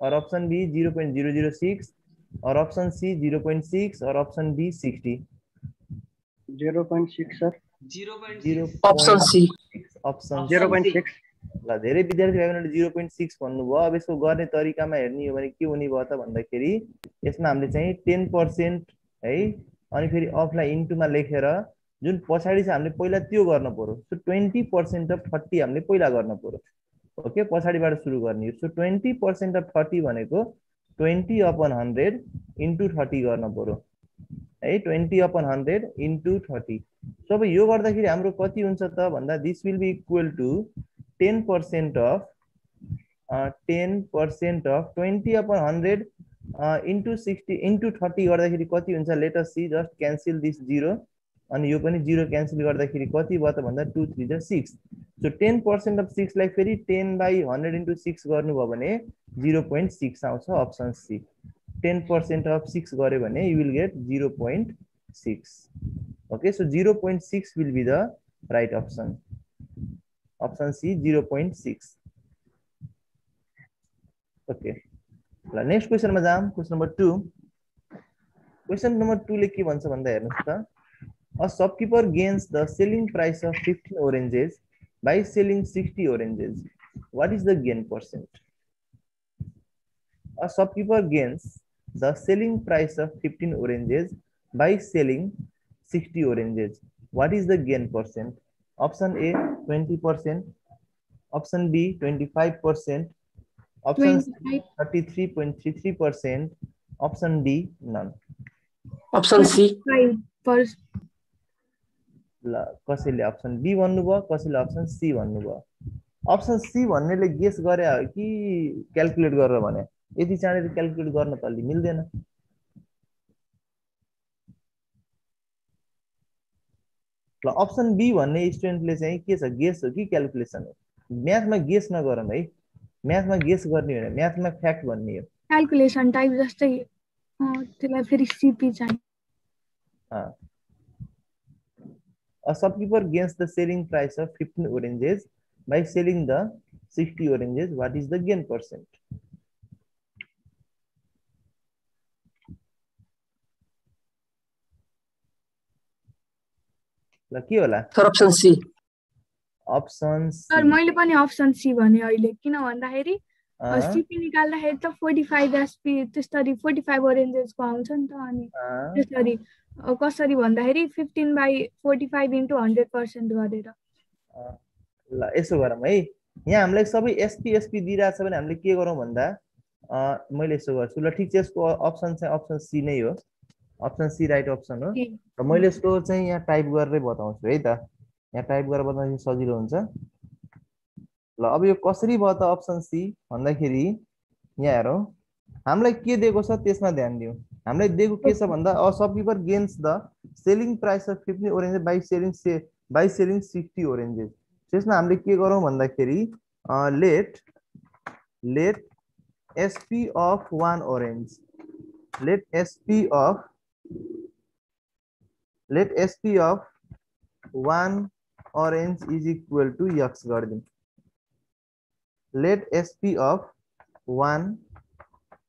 or option B 0.006 or option C 0.6 or option D 60? 0.6 sir. 0.6 Option C. Option C. 0.6. ल धेरै विद्यार्थी भाइ बहिनीले 0.6 भन्नुभयो। अब यसको गर्ने तरिकामा हेर्ने हो भने के हुने भयो त भन्दाखेरि यसमा हामीले चाहिँ 10% है अनि फेरि अफलाई इन्टुमा लेखेर जुन पछाडी छ हामीले पहिला त्यो गर्न पर्यो। सो 20% अफ 30 हामीले पहिला गर्न पर्यो। ओके पछाडीबाट सुरु गर्ने हो। सो 20% अफ 30 भनेको 20/100 इन्टु 30 गर्न पर्यो है 20/100 इन्टु 30। सो अब यो गर्दाखेरि हाम्रो कति हुन्छ त भन्दा this will be equal to 10% of 20/100 into 60 into 30 गर्दाखेरि कति हुन्छ let us see just cancel this 0 अनि यो पनि 0 क्यान्सल गर्दाखेरि कति भयो त भन्दा 2 3 जा 6। सो 10% अफ 6 लाई फेरि 10/100 into 6 गर्नुभयो भने 0.6 आउँछ अप्सन सी। 10% अफ 6 गर्यो भने you will get 0.6। Okay so 0.6 will be the right option. Option C 0.6. Okay. Next question मा जाम question number 2. Question number 2 ले के भन्छ भन्दा हेर्नुस् त a shopkeeper gains the selling price of 15 oranges by selling 60 oranges. What is the gain percent? A shopkeeper gains the selling price of 15 oranges by selling 60 oranges. What is the gain percent? Option A 20%, option B 25%, option C 33.33%, option D none. Option C. ल कसैले option B भन्नुभयो कसैले option C भन्नुभयो। option C भन्नेले guess गरे हो कि calculate गरेर भने यति चाँडै त क्याल्कुलेट गर्न त अलि मिल्दैन। ल अप्सन बी भन्ने स्टुडेन्टले चाहिँ के छ गेस हो कि क्याल्कुलेसन हो? म्याथमा गेस नगरौँ है, म्याथमा गेस गर्ने होइन, म्याथमा फ्याक्ट भन्ने हो। क्याल्कुलेसन टाइप जस्तै त्यसलाई फेरि सीपी चाहिँ A shopkeeper gains the selling price of 15 oranges by selling the 60 oranges. What is the gain percent? ल के होला? Sir option C. Option sir मैले पनि अप्सन सी भने अहिले किन भन्दाखेरि सीपी निकाल्दाखेरि त 45 एसपी त्यसरी 45 ओरेन्जेसको आउँछ नि त अनि त्यसरी कसरी भन्दाखेरि 15/45 into 100% गरेर। ल यसो गरौँ है, यहाँ हामीलाई सबै एसपी एसपी दिइरहेछ भने हामीले के गरौँ भन्दा मैले यसो गर्छु। ल ठिक छ यसको अप्सन चाहिँ अप्सन सी नै हो। अप्सन सी राइट अप्सन हो र मैले यसको चाहिँ यहाँ टाइप गरेरै बताउँछु है त। यहाँ टाइप गरेर बताउँदा सजिलो हुन्छ। ल अब यो कसरी भयो त अप्सन सी भन्दाखेरि यहाँ हेरौँ हामीलाई के दिएको छ त्यसमा ध्यान दिउँ। हामीलाई दिएको के छ भन्दा a shopkeeper gains the selling price of 15 oranges by selling 60 oranges. त्यसमा हामीले के गरौँ भन्दाखेरि let SP of 1 orange let SP of 1 orange is equal to x गरिदिउँ। let SP of 1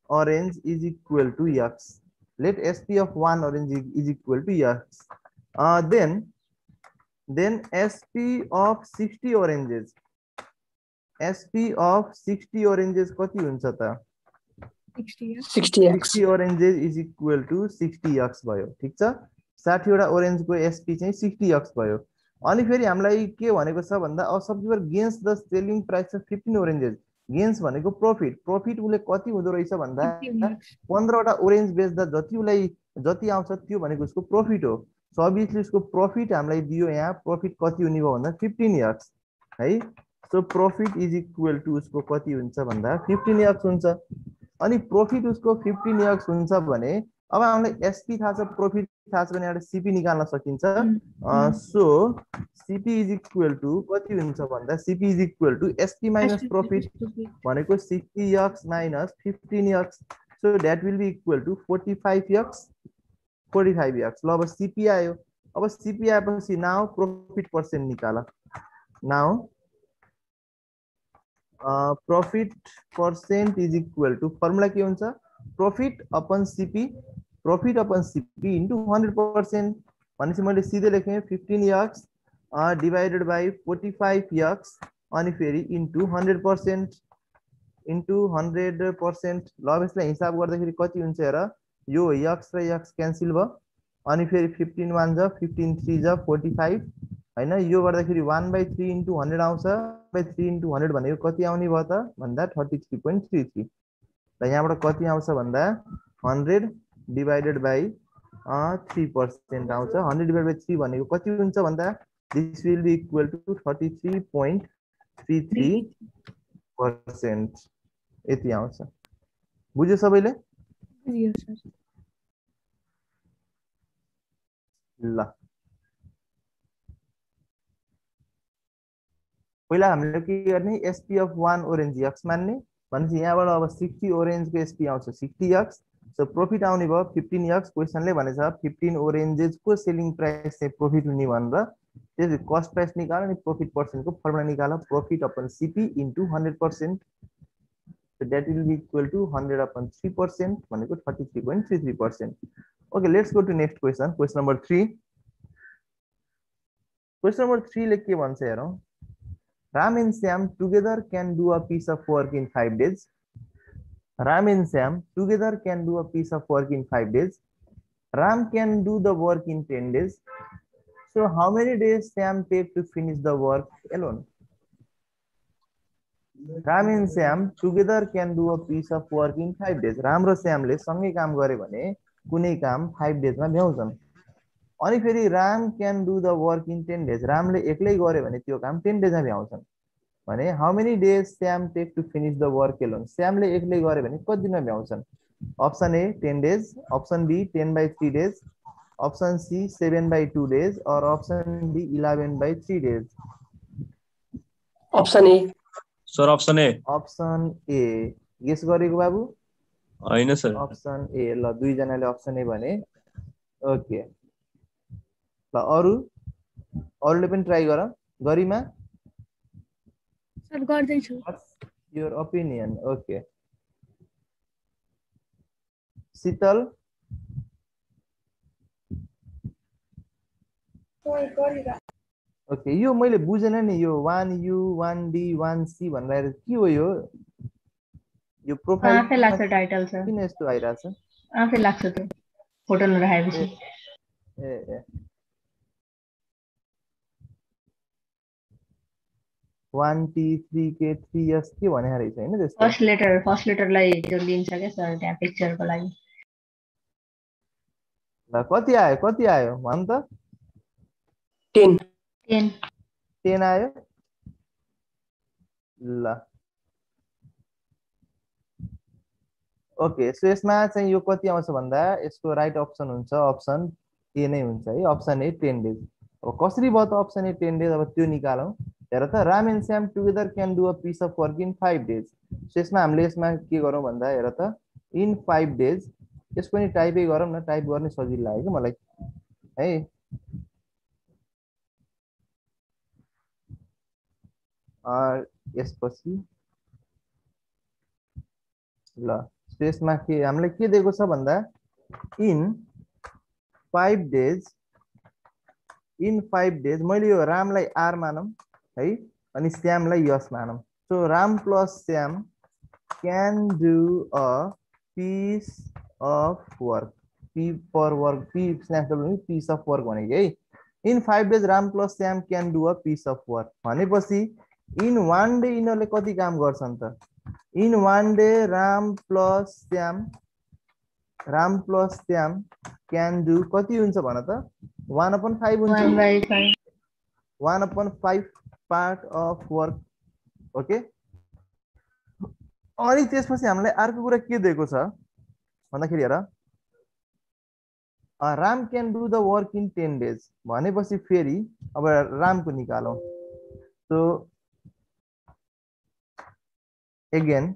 orange is equal to x. Let SP of 1 orange is equal to x. Then SP of 60 oranges. SP of 60 oranges कति हुन्छ त? 60 oranges is equal to 60x भयो। ठीक छ, 60 वटा orange को SP चाहिँ 60x भयो। अनि फेरि हामीलाई के भनेको छ भन्दा a shopkeeper gains the selling price of 15 oranges. Gains भनेको प्रॉफिट, प्रॉफिट उले कति हुँदो रहेछ भन्दा 15 वटा ओरेन्ज बेच्दा जति उलाई जति आउँछ त्यो भनेको उसको प्रॉफिट हो। सो अभियसली उसको प्रॉफिट हामीलाई दियो यहाँ, प्रॉफिट कति हुने भयो भन्दा 15x है। So profit is equal to उसको कति हुन्छ भन्दा 15x हुन्छ। अनि प्रॉफिट उसको 15x हुन्छ भने अब हामीलाई एसपी थाहा छ, प्रॉफिट थाहा छ भने एउटा सीपी निकाल्न सकिन्छ। So CP is equal to कति हुन्छ भन्दा CP is equal to SP minus profit भनेको 60x minus 15x। So that will be equal to 45x। ल अब सीपी आयो। अब सीपी आएपछि नाउ प्रॉफिट पर्सेन्ट निकाल। Now profit percent is equal to formula के हुन्छ प्रॉफिट अपन सीपी इन्टु 100% भनेपछि मैले सिधै लेखेँ 15x डिवाइडेड बाई 45x अनि फेरि इन्टु 100% इन्टु 100%। ल अब यसलाई हिसाब गर्दाखेरि कति हुन्छ हेर यो x र x क्यान्सल भयो अनि फेरि 15 1 जा 15 3 जा 45 हैन यो गर्दाखेरि 1/3 इन्टु 100 आउँछ 1/3 इन्टु 100 भनेको कति आउने भयो त भन्दा 33.33। र यहाँबाट कति आउँछ भन्दा 100 डिवाइडेड बाई 3% आउँछ 100 डिवाइडेड बाई 3 भनेको कति हुन्छ भन्दा this will be equal to 33.33% यति आउँछ। बुझ्यो सबैले? ल पहिला हामीले के गर्ने एसपी अफ 1 ओरेन्ज एक्स मान्ने भनेपछि यहाँबाट अब 60 ओरेन्जको एसपी आउँछ 60x सो प्रॉफिट आउने भयो 15x क्वेशनले भनेछ 15 ओरेन्जेसको सेलिङ प्राइस चाहिँ प्रॉफिट हुने भनेर त्यसले कस्ट प्राइस निकाल अनि प्रॉफिट पर्सेन्टको फर्मुला निकाल profit upon CP into 100% so that will be equal to 100 upon 3% भनेको 33.33%। okay let's go to next question question number 3 ले के भन्छ हेरौं Ram and Sam together can do a piece of work in 5 days. Ram and Sam together can do a piece of work in 5 days. Ram can do the work in 10 days. So how many days Sam take to finish the work alone? Ram and Sam together can do a piece of work in 5 days. Ram र Sam ले सँगै काम गरे भने कुनै काम 5 days मा भ्याउँछन्। अनि फेरि Ram can do the work in 10 days रामले एक्लै गर्यो भने त्यो काम 10 days मा भ्याउँछन् भने how many days Sam take to finish the work alone स्यामले एक्लै गर्यो भने कति दिनमा भ्याउँछन् option A 10 days option B 10/3 days option C 7/2 days और option D 11/3 days option A sir option A guess गरेको बाबु हैन सर अप्सन ए ल दुई जनाले अप्सन ए भने ओके ल अरूले पनि ट्राई गर गरिमा सर गर्दैछु your opinion okay Sheetal okay यो मैले बुझेन नि यो 1U 1D 1C भनेर के हो यो प्रोफाइल आफै लाग्छ टाइटल छ किन यस्तो आइराछ आफै लाग्छ त्यो फोटो नराखेपछि ए 1T 3K 3S के भने रहेछ हैन त्यस्तो फर्स्ट लेटरलाई त्यो लिन्छ के सर त्यहाँ पिक्चरको लागि ल कति आयो भन त 10 आयो ल ओके सो यसमा चाहिँ यो कति आउँछ भन्दा यसको राइट अप्सन हुन्छ अप्सन ए नै हुन्छ है अप्सन ए 10 days अब कसरी भयो त अप्सन ए 10 days अब त्यो निकालौं हेर त Ram and Shyam together can do a piece of work in 5 days so यसमा हामीले यसमा के गरौँ भन्दा हेर त इन 5 days यसको नि टाइपै गरौँ न टाइप गर्ने सजिलो लाग्यो कि मलाई है यसपछि ल यसमा के हामीलाई के दिएको छ भन्दा इन 5 days मैले यो रामलाई आर मानौं है अनि श्यामलाई यस मानौं so Ram plus Shyam can do a piece of work P for work P slash W piece of work भनेको है in 5 days Ram plus Shyam can do a piece of work भनेपछि इन 1 day यिनीहरुले कति काम गर्छन् त in 1 day Ram plus Shyam can do कति हुन्छ भन त 1/5 हुन्छ 1/5 पार्ट अफ वर्क ओके अनि त्यसपछि हामीलाई अर्को कुरा के दिएको छ भन्दाखेरि हेर Ram can do the work in 10 days भनेपछि फेरि अब रामको निकालौं so again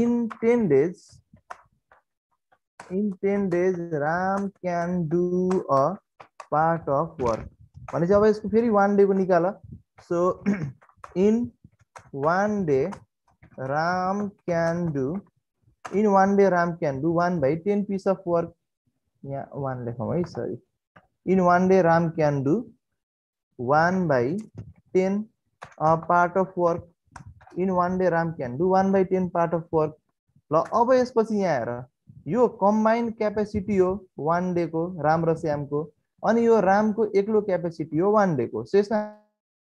in 10 days Ram can do a part of work भनेपछि अब यसको फेरि 1 day को निकाल so in one day Ram can do 1/10 piece of work. Yeah, one लेखौँ है, sorry. In one day Ram can do 1/10 part of work. In one day Ram can do 1/10 part of work. ल अब यसपछि यहाँ हेर, यो combined capacity हो one day को राम र श्याम को, अनि यो राम को एक्लो क्यापेसिटी हो one day को. सो यसमा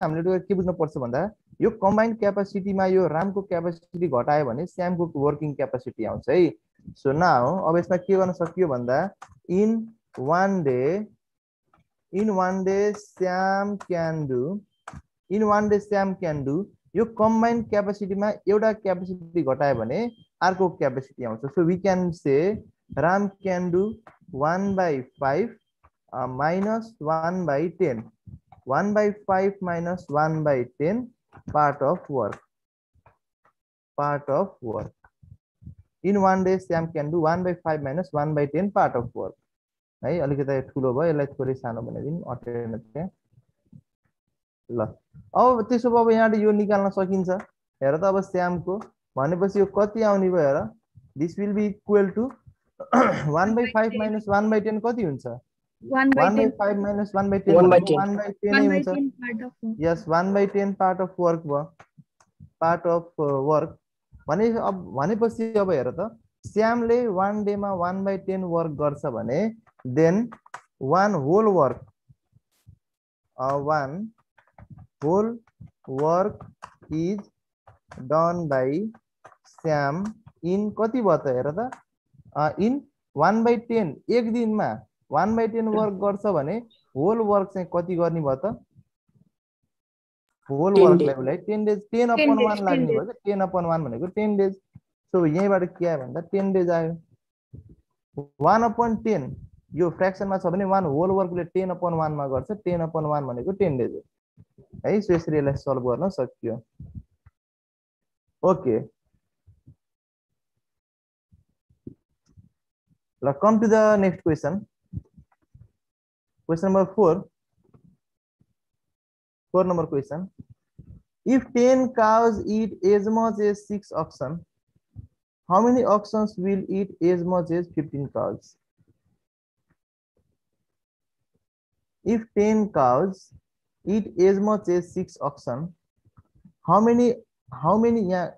हामीले के बुझ्नु पर्छ भन्दा यो कम्बाइन्ड क्यापेसिटीमा यो रामको क्यापेसिटी घटायो भने श्यामको वर्किङ क्यापेसिटी आउँछ है. सो नाउ अब यसमा के गर्न सकियो भन्दा in one day Shyam can do यो कम्बाइन्ड क्यापेसिटीमा एउटा क्यापेसिटी घटायो भने अर्को क्यापेसिटी आउँछ. So we can say Ram can do 1/5 minus 1/10. 1/5 minus 1/10 part of work. In one day Sam can do 1/5 minus 1/10 part of work. है अलिकति ठुलो भयो, यसलाई थोरै सानो बनाइदिनु अटेन त्यहाँ. ल अब त्यसो भए अब यहाँ यो निकाल्न सकिन्छ. हेर त अब श्यामको भनेपछि यो कति आउने भयो हेर. This will be equal to 1/5 minus 1/10 कति हुन्छ? 1/5 minus 1/10 1/10 नै हुन्छ. यस 1/10 part of work भयो. भनेपछि अब हेर त श्यामले one day मा 1/10 वर्क गर्छ भने then one whole work is done by Sam in कति भयो त हेर त in 1/10 एक दिनमा 1/10 वर्क गर्छ भने होल वर्क चाहिँ कति गर्ने भयो त होल वर्कलाई 10 डेज 10/1 लाग्ने भयो. 10/1 भनेको 10 डेज. सो यहीँबाट के आयो भन्दा 10 डेज आयो. 1/10 यो फ्र्याक्सनमा छ भने 1 होल वर्कले 10/1 मा गर्छ. 10/1 भनेको 10 डेज हो है. सो यसरी यसलाई सल्भ गर्न सकियो. ओके ल come to the next question. Question number 4. 4 number question. If 10 cows eat as much as 6 oxen, how many oxen will eat as much as 15 cows? If 10 cows eat as much as 6 oxen, how many यहाँ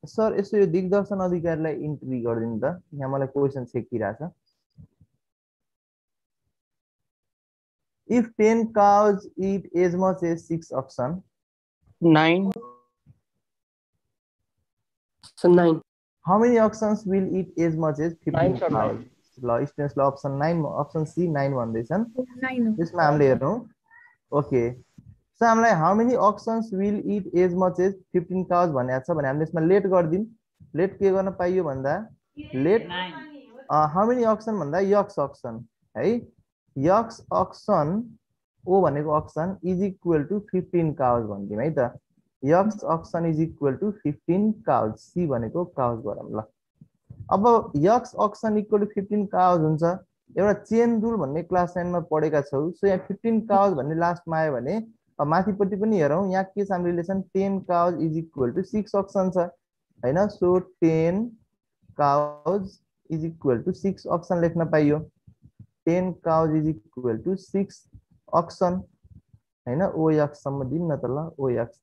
sir यसो यो दिग्दर्शन अधिकारीलाई entry गरिदिनु त. यहाँ मलाई question छेकिरहेछ. If 10 cows eat as much as 6 oxen, 9. So 9. How many oxen will eat as much as 15 cows? ल स्टुडेन्ट्स ल अप्सन 9 अप्सन सी 9 भन्दैछन्. त्यसमा हामीले हेर्नु. ओके सो हामीलाई how many oxens will eat as much as 15 cows भनेको छ भने हामीले यसमा लेट गरिदिउँ. लेट के गर्न पाइयो भन्दा लेट हाउ मेनी अक्सन भन्दा यक्स अक्सन है. यक्स अक्सन ओ भनेको oxen is equal to 15 cows भनिदिउँ है त. X oxen is equal to 15 cows. C भनेको काउज गरौँ ल. अब X oxen equal to 15 cows हुन्छ. एउटा चेन रुल भन्ने क्लास 9 मा पढेका छौ. सो यहाँ 15 काउज भन्ने लास्टमा आयो भने माथिपट्टि पनि हेरौँ. यहाँ के छ हाम्रो relation 10 cows is equal to 6 oxen छ हैन. So 10 cows is equal to 6 oxen लेख्न पाइयो. 10 cows is equal to 6 oxen हैन. ओ यक्स सम्म दिउँ न त ल. ओ यक्स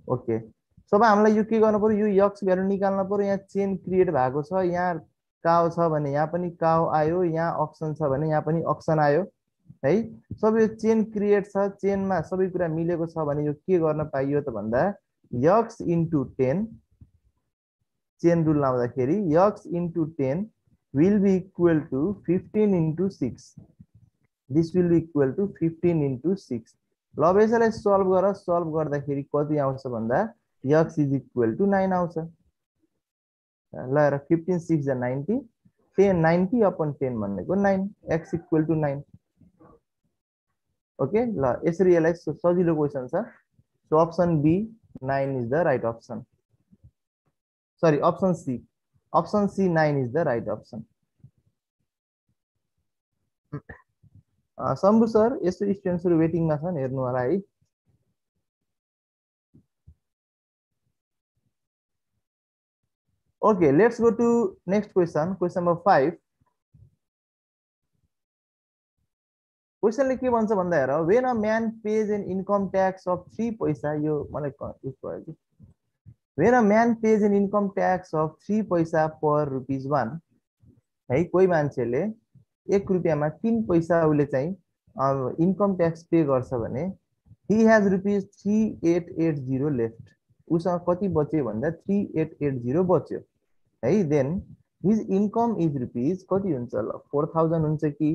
ओके. सो अब हामीलाई यो के गर्नु पर्यो, यो यक्स भ्यालु निकाल्न पर्यो. यहाँ चेन क्रिएट भएको छ. यहाँ काउ छ भने यहाँ पनि काउ आयो. यहाँ अक्सन छ भने यहाँ पनि अक्सन आयो है. सब यो चेन क्रिएट छ. चेनमा सबै कुरा मिलेको छ भने यो के गर्न पाइयो त भन्दा यक्स इन्टु 10 चेन रुल लाउँदाखेरि X into 10 will be equal to 15 into 6. This will be equal to 15 into 6. ल अब यसलाई सल्भ गर. सल्भ गर्दाखेरि कति आउँछ भन्दा यक्स इज इक्वल टु 9 आउँछ. ल हेर 15 6 जा 90 10 90 अपन 10 भनेको 9. X equal to 9. ओके ल यसरी यसलाई सजिलो क्वेसन छ. So option B 9 is the right option. Sorry option C 9 is the right option. Shambhu sir यस्तो स्टुडेन्ट्सहरु वेटिङमा छन् हेर्नु होला है. Okay, let's go to next question. Question number 5. Question ले के भन्छ भन्दा हेर, when a man pays an income tax of 3 पैसा, यो मलाई use भयो कि, when a man pays an income tax of 3 पैसा per ₹1, है कोही मान्छेले 1 रुपैयाँमा 3 पैसा उले चाहिँ इन्कम ट्याक्स पे गर्छ भने he has ₹3880 left. उसँग कति बच्यो भन्दा 3880 बच्यो है. then his income is rupees कति हुन्छ ल, 4000 हुन्छ कि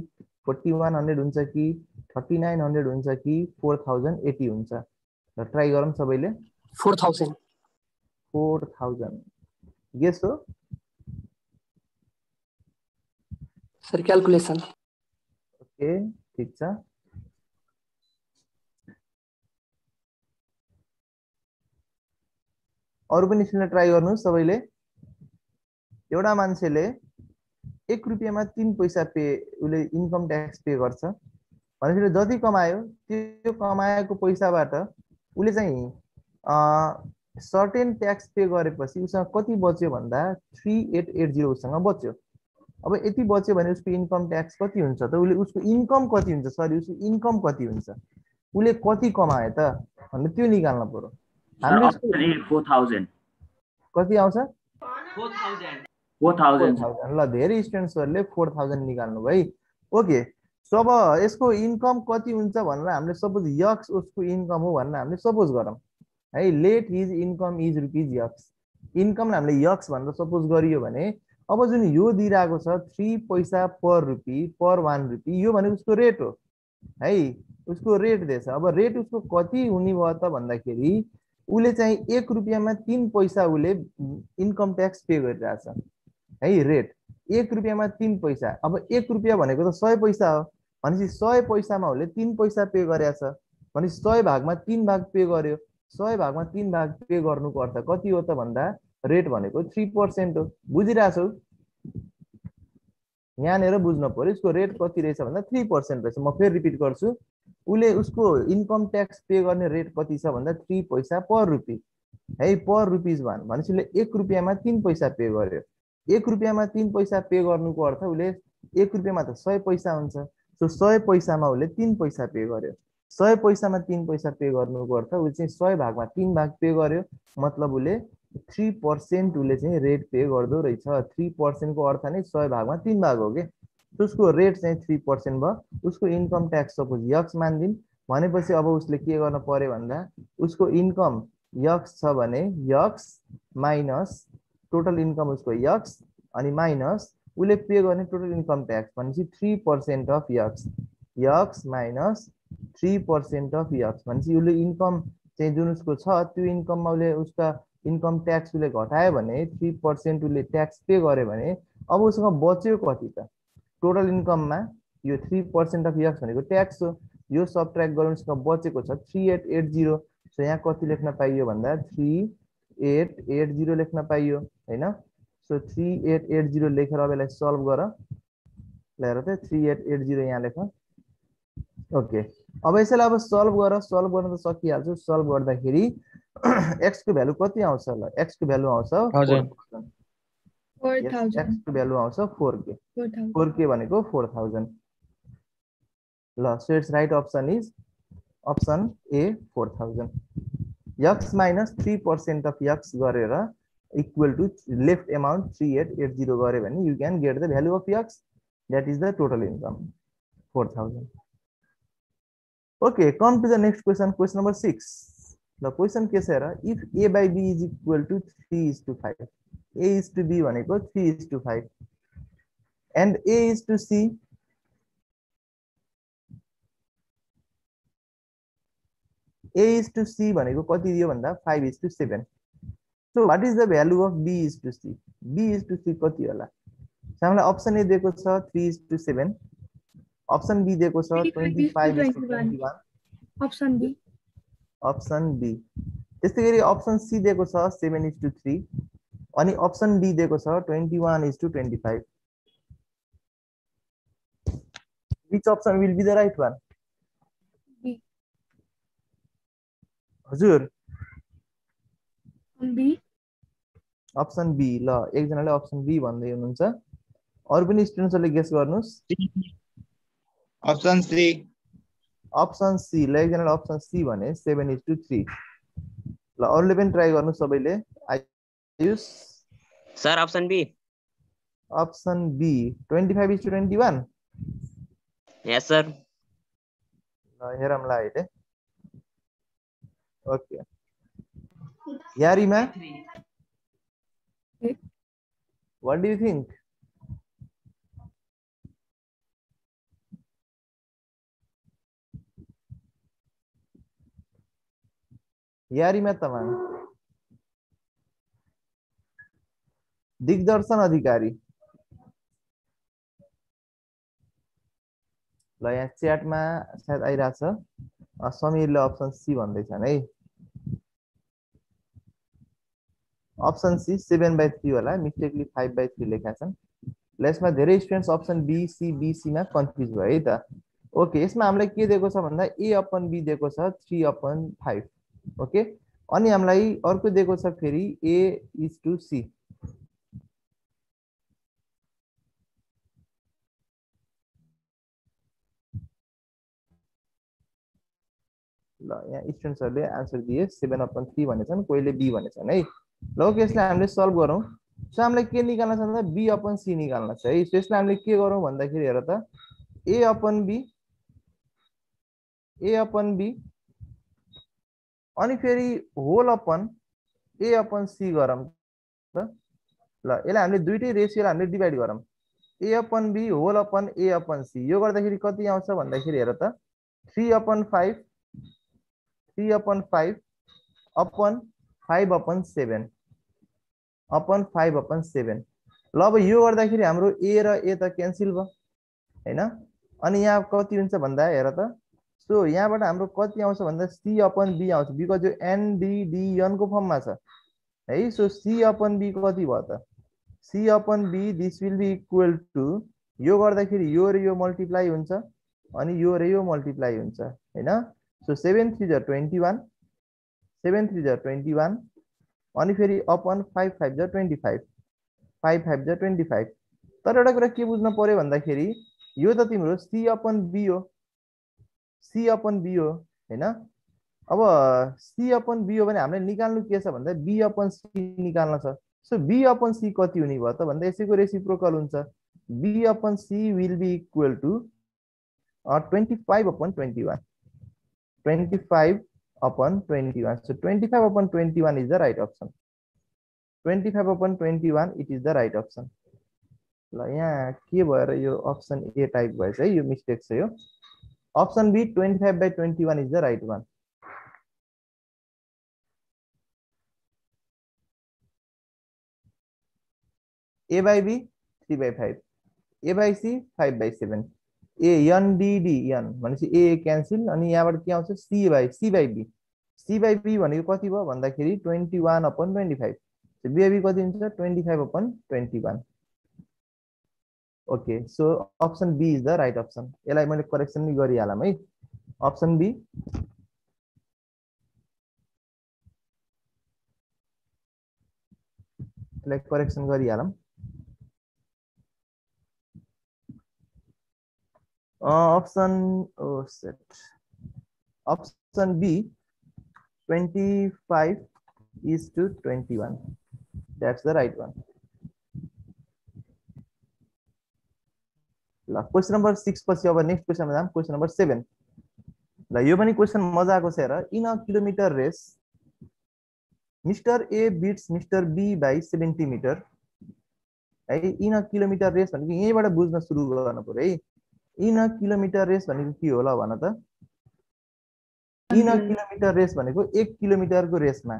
4100 हुन्छ कि 3900 हुन्छ कि 4080 हुन्छ. र ट्राई गरौँ सबैले. 4000. 4000 गेस हो. Sir calculation. ओके ठीक छ. अरु पनि सुन्न ट्राई गर्नुस् सबैले. एउटा मान्छेले 1 रुपैयाँमा 3 पैसा पे उले इन्कम ट्याक्स पे गर्छ भनेपछि जति कमायो त्यो कमाएको पैसाबाट उले चाहिँ सर्टेन ट्याक्स पे गरेपछि उसँग कति बच्यो भन्दा 3880 उसँग बच्यो. अब यति बच्यो भने उसको इन्कम ट्याक्स कति हुन्छ त, उले उसको इन्कम कति हुन्छ, सरी उसको इन्कम कति हुन्छ, उले कति कमायो त भन्ने त्यो निकाल्न पर्यो. हामीले 4000 कति आउँछ 4000 ल. धेरै स्टुडेन्ट्सहरुले 4000 निकाल्नु भाइ. ओके, सो अब यसको इन्कम कति हुन्छ भनेर हामीले सपोज यक्स उसको इन्कम हो भनेर हामीले सपोज गरौँ है. Late his income is rupees x. Income हामीले यक्स भनेर सपोज गरियो भने अब जुन यो दिइरहेको छ 3 पैसा पर रुपी पर 1 रुपी, यो भनेको उसको रेट हो है. उसको रेट दिएछ. अब रेट उसको कति हुने भयो त भन्दाखेरि उले चाहिँ 1 रुपैयाँमा 3 पैसा उले इन्कम ट्याक्स पे गरिरहेछ है. रेट 1 रुपैयाँमा 3 पैसा. अब 1 रुपैयाँ भनेको त 100 पैसा हो भनेपछि 100 पैसामा उले 3 पैसा पे गरेछ भनेपछि 100 भागमा 3 भाग पे गर्यो. 100 भागमा 3 भाग पे गर्नुको अर्थ कति हो त भन्दा रेट भनेको 3% हो. बुझिरहेछौ? यहाँनिर बुझ्नु पर्यो उसको रेट कति रहेछ भन्दा 3% रहेछ. म फेरि रिपिट गर्छु. उले उसको इन्कम ट्याक्स पे गर्ने रेट कति छ भन्दा 3 पैसा पर रुपी है. पर ₹1 भनेपछि उले 1 रुपैयाँमा 3 पैसा पे गर्यो. 1 रुपैयाँमा 3 पैसा पे गर्नुको अर्थ उले 1 रुपैयाँमा त 100 पैसा हुन्छ. सो 100 पैसामा उले 3 पैसा पे गर्यो. 100 पैसामा 3 पैसा पे गर्नुको अर्थ उले चाहिँ 100 भागमा 3 भाग पे गर्यो. मतलब उले 3% उले चाहिँ रेट पे गर्दो रहेछ. 3% को अर्थ नै 100 भागमा 3 भाग हो के. उसको रेट चाहिँ 3% भयो. उसको इन्कम ट्याक्स सपोज यक्स मान्दिन भनेपछि अब उसले के गर्न पर्यो भन्दा उसको इन्कम यक्स छ भने यक्स माइनस टोटल इन्कम उसको यक्स अनि माइनस उले पे गर्ने टोटल इन्कम ट्याक्स भनेपछि 3% of x. X minus 3% of x भनेपछि उले इन्कम चाहिँ जुन उसको छ त्यो इन्कममा उले उसका इन्कम ट्याक्स उले घटायो भने 3% उले ट्याक्स पे गर्यो भने अब उसँग बच्यो कति त. टोटल इन्कममा यो 3% अफ यक्स भनेको ट्याक्स हो. यो सबट्र्याक्ट गर्नु उसँग बचेको छ 3880. सो यहाँ कति लेख्न पाइयो भन्दा 3880 लेख्न पाइयो हैन. सो 3880 लेखेर अब यसलाई सल्भ गर. लेखेर त 3880 यहाँ लेख. ओके, अब यसैलाई अब सल्भ गर. सल्भ गर्न त सकिहाल्छ. सल्भ गर्दाखेरि x को भ्यालु कति आउँछ ल. x को भ्यालु आउँछ 4000. x को भ्यालु आउँछ 4k. 4k भनेको 4000 ल. So it's right option is option A 4000. x minus 3% of x गरेर इक्वल टु लेफ्ट अमाउन्ट 3880 गरे भने you can get the value of x. That is the total income 4000. Okay, come to the next question. Question number 6. ल question के छ हेर. If a by b is equal to 3:5, a is to b भनेको 3:5 and a is to c, a is to c भनेको कति दियो भन्दा 5:7. So what is the value of b is to c? b is to c कति होला? हामीलाई option A दिएको छ 3:7, अप्सन बी दिएको छ 25:21, अप्सन बी. Option be. त्यस्तै गरी अप्सन सी दिएको छ 7:3 अनि अप्सन डी दिएको छ 21:25. Which option will be the right one? B. हजुर B. अप्सन बी ल एकजनाले अप्सन बी भन्दै हुनुहुन्छ अरु पनि स्टुडेन्ट्सहरुले गेस गर्नुस् अप्सन सी अप्सन सी ल एकजनाले अप्सन सी भने 7:3 ल अरूले पनि ट्राई गर्नु सबैले Ayush sir option B option B 25:21 yes sir ल हेरौँला अहिले okay Yarima what do you think Yarima Tamang Digdarshan Adhikari ल यहाँ च्याटमा सायद आइरहेछ समीरले अप्सन सी भन्दैछन् है अप्सन सी 7/3 होला मिस्टेकली 5/3 लेखा छन् ल यसमा धेरै students option B C B C मा कन्फ्युज भयो है त ओके यसमा हामीलाई के दिएको छ भन्दा ए अपन बी दिएको छ 3/5 ओके अनि हामीलाई अर्को दिएको छ फेरि ए इज टु सी ल यहाँ स्टुडेन्ट्सहरुले आन्सर दिए 7/3 भनेछन् कोहीले बी भनेछन् है ल ओके यसलाई हामीले सल्भ गरौँ सो हामीलाई के निकाल्न छ भन्दा बी अपन सी निकाल्न छ है सो यसलाई हामीले के गरौँ भन्दाखेरि हेर त ए अपन बी अनि फेरि whole upon A upon C गरौँ त ल यसलाई हामीले दुईटै रेशियोलाई हामीले डिभाइड गरौँ A upon B whole upon A upon C यो गर्दाखेरि कति आउँछ भन्दाखेरि हेर त 3/5 अपन 5/7 अपन 5/7 ल अब यो गर्दाखेरि हाम्रो ए र ए त क्यान्सल भयो हैन अनि यहाँ कति हुन्छ भन्दा हेर त सो यहाँबाट हाम्रो कति आउँछ भन्दा सी अपन बी आउँछ बिकज यो एन डी डी एन को फर्ममा छ है सो सी अपन बी कति भयो त C upon B this will be equal to यो गर्दाखेरि यो र यो मल्टिप्लाई हुन्छ अनि यो र यो मल्टिप्लाई हुन्छ हैन सो 7 3 जा 21 7 3 जा 21 अनि फेरि अपन 5 5 जा 25 5 5 जा 25 तर एउटा कुरा के बुझ्न पर्यो भन्दाखेरि यो त तिम्रो सी अपन बी हो हैन अब सी अपन बी हो भने हामीले निकाल्नु के छ भन्दा बी अपन सी निकाल्न छ सो बी अपन सी कति हुने भयो त भन्दा यसैको रेसिप्रोकल हुन्छ B upon C will be equal to 25/21 25/21 so 25/21 is the right option 25/21 it is the right option ल यहाँ के भएर यो अप्सन ए टाइप भएछ है यो मिस्टेक छ यो option be 25/21 is the right one a by b 3/5 a by c 5/7 A N D D N भनेपछि ए क्यान्सल अनि यहाँबाट के आउँछ सी बाई बी भनेको कति भयो भन्दाखेरि 21/25 बी बाई बी कति हुन्छ 25/21 okay so option B is the right option यसलाई मैले करेक्सन नि गरिहालम है अप्सन बी यसलाई करेक्सन गरिहालम option oh set option B 25:21 that's the right one ल क्वेशन नम्बर 6 पछि अब नेक्स्ट क्वेशनमा जाम क्वेशन नम्बर 7 ल यो पनि क्वेशन मजाको छ हेर in a kilometre race mister A beats mister B by 70 metre है इन अ किलोमिटर रेस भनेको यहीबाट बुझ्न सुरु गर्नु पर्यो है इन अ किलोमिटर रेस भनेको के होला भन त इन अ किलोमिटर रेस भनेको 1 किलोमिटरको रेसमा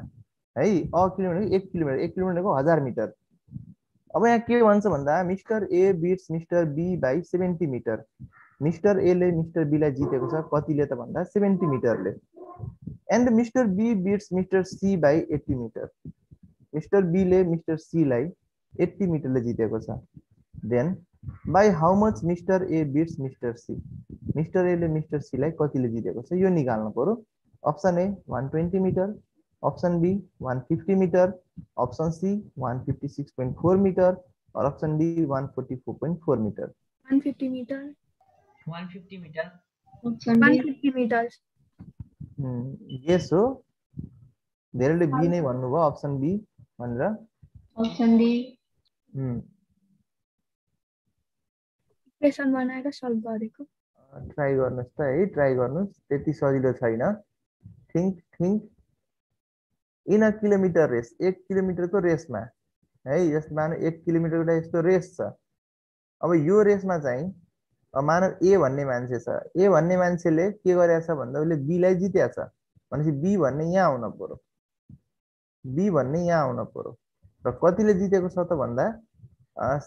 है अ किलोमिटर 1 किलोमिटरको 1000 मिटर अब यहाँ के भन्छ भन्दा mister A beats mister B by 70 metre mister A ले मिस्टर बी लाई जितेको छ कतिले त भन्दा 70 मिटरले and mister B beats mister C by 80 metre mister B ले मिस्टर सी लाई 80 मिटरले जितेको छ then by how much mister A beats mister C mister A ले मिस्टर सी लाई कतिले जितेको छ यो निकाल्नु पर्यो option A 120 metre option B 150 metre Option C 156.4 meter or option D 144.4 meter. 150 meter. 150 meter. Option D. 150 meters. Yes हो धेरैले बी नै भन्नुभयो अप्सन बी भनेर Option D. इक्वेसन बनाएर सल्भ गरेको ट्राई गर्नुस् त है ट्राई गर्नुस् त्यति सजिलो छैन think in a kilometre race 1 किलोमिटरको रेसमा है जस्तो मानौ 1 किलोमिटरको यस्तो रेस छ अब यो रेसमा चाहिँ मानव ए भन्ने मान्छे छ ए भन्ने मान्छेले के गरेछ भन्दा उले बी लाई जितेछ भनेपछि बी भन्ने यहाँ आउन पर्यो बी भन्ने यहाँ आउन पर्यो र कतिले जितेको छ त भन्दा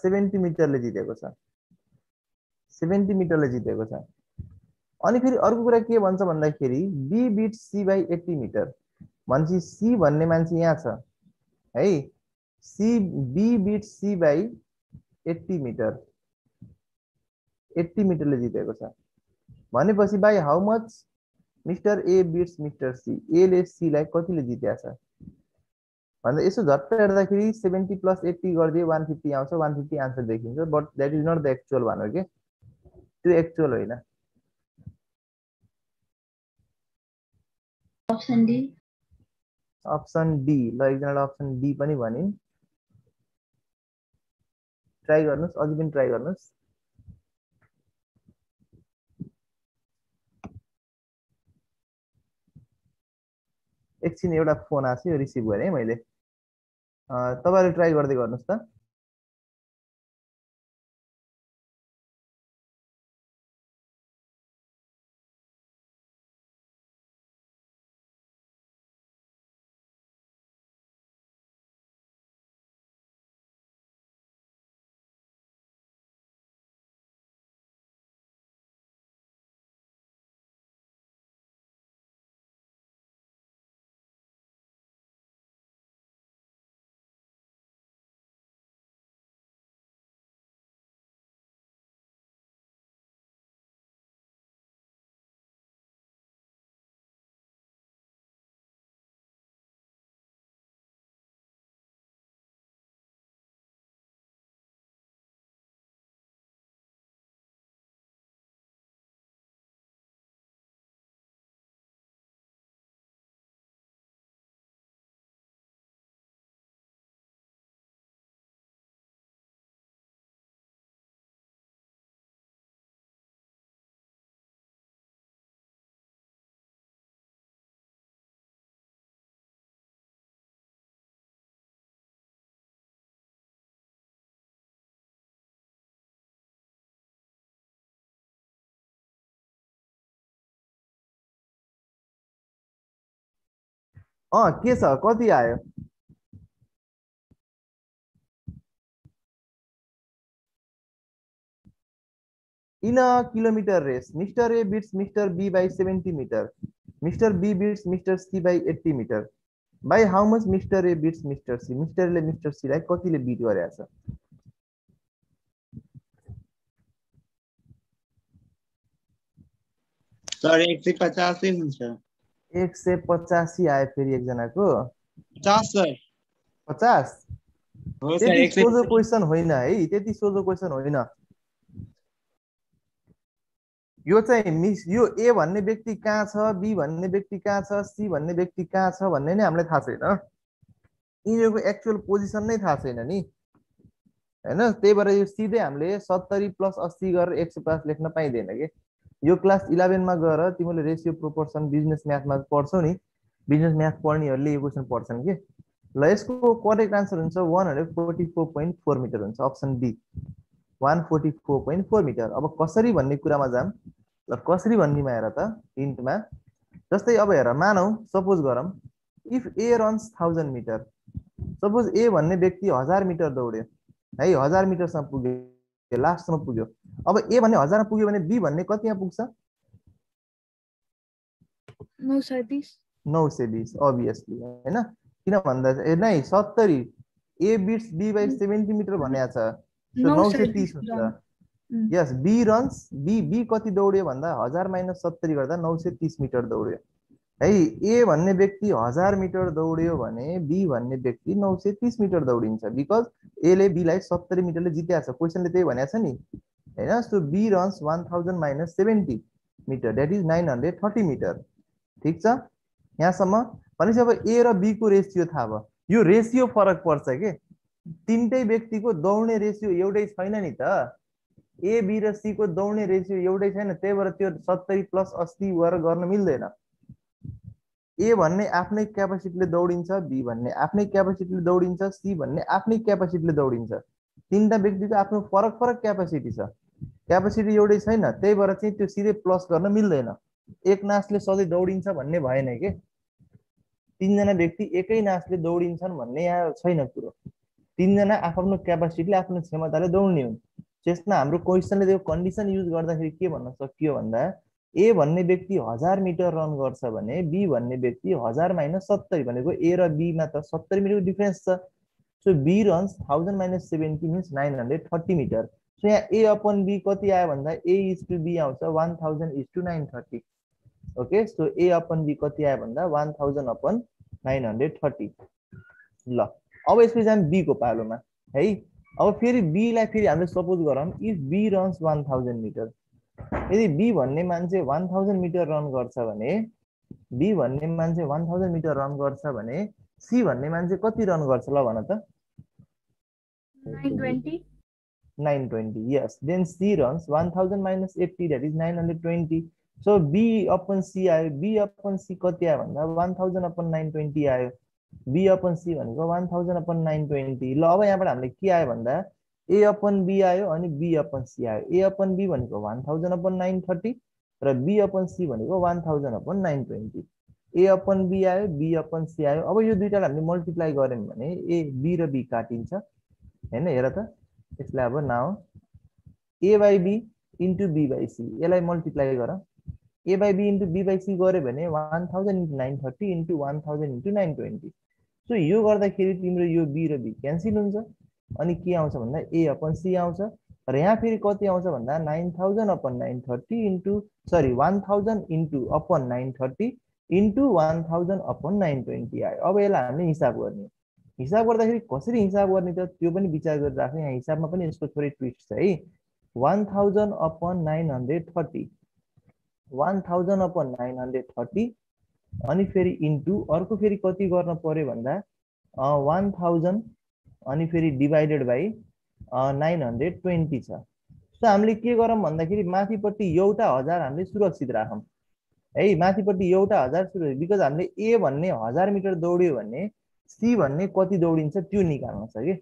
70 मिटरले जितेको छ 70 मिटरले जितेको छ अनि फेरि अर्को कुरा के भन्छ भन्दाखेरि B beat C by 80 metre भनेपछि सी भन्ने मान्छे यहाँ छ है C B beat C by 80 metre 80 मिटरले जितेको छ भनेपछि by how much mister A beats mister C A ले सी लाई कतिले जितेछ भन्दा यसो झट्ट हेर्दाखेरि 70 + 80 गर्दिए 150 आउँछ 150 आन्सर देखिन्छ but that is not the actual भन्नु के त्यो एक्चुअल होइन Option D. अप्सन डी ल एकजनाले अप्सन डी पनि भनिन् ट्राई गर्नुस् अझै पनि ट्राई गर्नुस् एकछिन एउटा फोन आछ यो रिसिभ गरे मैले तपाईहरु ट्राई गर्दै गर्नुस् त के छ कति आयो in a kilometre race mister A beats mister B by 70 metre mister B beats mister C by 80 metre by how much mister A beats mister C मिस्टरले मिस्टर सी लाई कतिले बिट गरेछ सर 185 हुन्छ 185 आयो फेरि एकजनाको 50 सर 50 हो sir त्यति सोझो क्वेशन होइन है त्यति सोझो क्वेशन होइन यो चाहिँ यो ए भन्ने व्यक्ति कहाँ छ बी भन्ने व्यक्ति कहाँ छ सी भन्ने व्यक्ति कहाँ छ भन्ने नै हामीलाई थाहा छैन यिनीहरूको एक्चुअल पोजिसन नै थाहा छैन नि हैन त्यही भएर यो सिधै हामीले 70 + 80 गरेर 150 लेख्न पाइदैन के यो क्लास 11 मा गएर तिमीले रेशियो प्रोपोर्सन बिजनेस म्याथमा पढ्छौ नि बिजनेस म्याथ पढ्नेहरूले यो क्वेशन पढ्छन् के ल यसको करेक्ट आन्सर हुन्छ 144.4 मिटर हुन्छ अप्सन डी 144.4 मिटर अब कसरी भन्ने कुरामा जाम ल कसरी भन्नेमा हेर त हिन्टमा जस्तै अब हेर मानौ सपोज गरौँ if A runs 1000 metre suppose A भन्ने व्यक्ति 1000 मिटर दौड्यो है 1000 मिटरसम्म पुग्यो लास्टसम्म पुग्यो अब ए भन्ने 1000 मा पुग्यो भने बी भन्ने कतिमा पुग्छ 920 obviously हैन किन भन्दा नै 70 ए बिट्स बी बाइ 70 मिटर भनेको छ सो 930 हुन्छ यस बी रन्स बी कति दौड्यो भन्दा 1000 - 70 गर्दा 930 मिटर दौड्यो है। ए भन्ने व्यक्ति 1000 मिटर दौड्यो भने बी भन्ने व्यक्ति 930 मिटर दौडिन्छ, बिकज ए ले बी लाई 70 मिटरले जितेको छ, क्वेसनले त्यही भनेको छ नि हैन। So B runs 1000 minus 70 metre, that is 930 metre. ठीक छ यहाँसम्म। भनेपछि अब ए र बी को रेसियो थाहा भयो, यो रेसियो फरक पर्छ के, तीनटै व्यक्तिको दौड्ने रेसियो एउटै छैन नि त। ए बी र सी को दौड्ने रेसियो एउटै छैन, त्यही भएर त्यो 70 प्लस 80 गरेर गर्न मिल्दैन। ए भन्ने आफ्नै क्यापासिटीले दौडिन्छ, बी भन्ने आफ्नै क्यापासिटीले दौडिन्छ, सी भन्ने आफ्नै क्यापासिटीले दौडिन्छ। तीनटा व्यक्तिको आफ्नो फरक फरक क्यापासिटी छ, क्यापासिटी एउटै छैन, त्यही भएर चाहिँ त्यो सिधै प्लस गर्न मिल्दैन। एक नासले सधैँ दौडिन्छ भन्ने भएन के, तीनजना व्यक्ति एकै नासले दौडिन्छन् भन्ने यहाँ छैन कुरो। तीनजना आफ्नो क्यापासिटीले आफ्नो क्षमताले दौड्ने हुन्। त्यसमा हाम्रो क्वेसनले त्यो कन्डिसन युज गर्दाखेरि के भन्न सकियो भन्दा ए भन्ने व्यक्ति 1000 मिटर रन गर्छ भने बी भन्ने व्यक्ति 1000 माइनस 70 भनेको ए र बी मा त 70 मिटरको डिफरेन्स छ। So B runs 1000 minus 70 means 930 metre. So यहाँ ए अपन बी कति आयो भन्दा ए इज टु बी आउँछ 1000 is to 930। Okay, so A upon B कति आयो भन्दा 1000 अपन 930। ल अब यसपछि जाम बी को पालोमा है। अब फेरि बी लाई फेरि हामीले सपोज गरौँ इफ बी रन्स 1000 मिटर, यदि बी भन्ने मान्छे 1000 मिटर रन गर्छ भने बी भन्ने मान्छे 1000 मिटर रन गर्छ भने सी भन्ने मान्छे कति रन गर्छ ल भन त? 920। 920, yes. Then C runs 1000 minus 80, that is 920. So B upon C आयो, B upon C कति आयो भन्दा 1000 upon 920 आयो। B upon C भनेको 1000 upon 920। ल अब यहाँबाट हामीले के आयो भन्दा A upon B आयो अनि B upon C आयो। A upon B भनेको 1000 upon 930 र B upon C भनेको 1000 upon 920। A upon B आयो, B upon C आयो। अब यो दुईटालाई हामीले मल्टिप्लाई गर्यौं भने A B र B काटिन्छ हैन। हेर त यसलाई अब now A by B into B by C, यसलाई मल्टिप्लाई गर। A by B into B by C गरे भने 1000 into 930 into 1000 into 920। सो यो गर्दाखेरि तिम्रो यो B र B क्यान्सल हुन्छ अनि के आउँछ भन्दा A upon C आउँछ। र यहाँ फेरि कति आउँछ भन्दा 9000 upon 930 into 1000 into upon 930 into 1000 upon 920 आयो। अब यसलाई हामीले हिसाब गर्ने, हिसाब गर्दाखेरि कसरी हिसाब गर्ने त त्यो पनि विचार गरिराख्नु। यहाँ हिसाबमा पनि यसको थोरै ट्विस्ट छ है। 1000 upon 930, 1000 upon 930 अनि फेरि इन्टु अर्को फेरि कति गर्न पर्यो भन्दा 1000 अनि फेरि डिभाइडेड बाइ 920 छ। सो हामीले के गरौँ भन्दाखेरि माथिपट्टि एउटा 1000 हामीले सुरक्षित राखौँ है। माथिपट्टि एउटा 1000 सुरक्षित, बिकज हामीले ए भन्ने 1000 मिटर दौड्यो भने सी भन्ने कति दौडिन्छ त्यो निकाल्नु छ कि।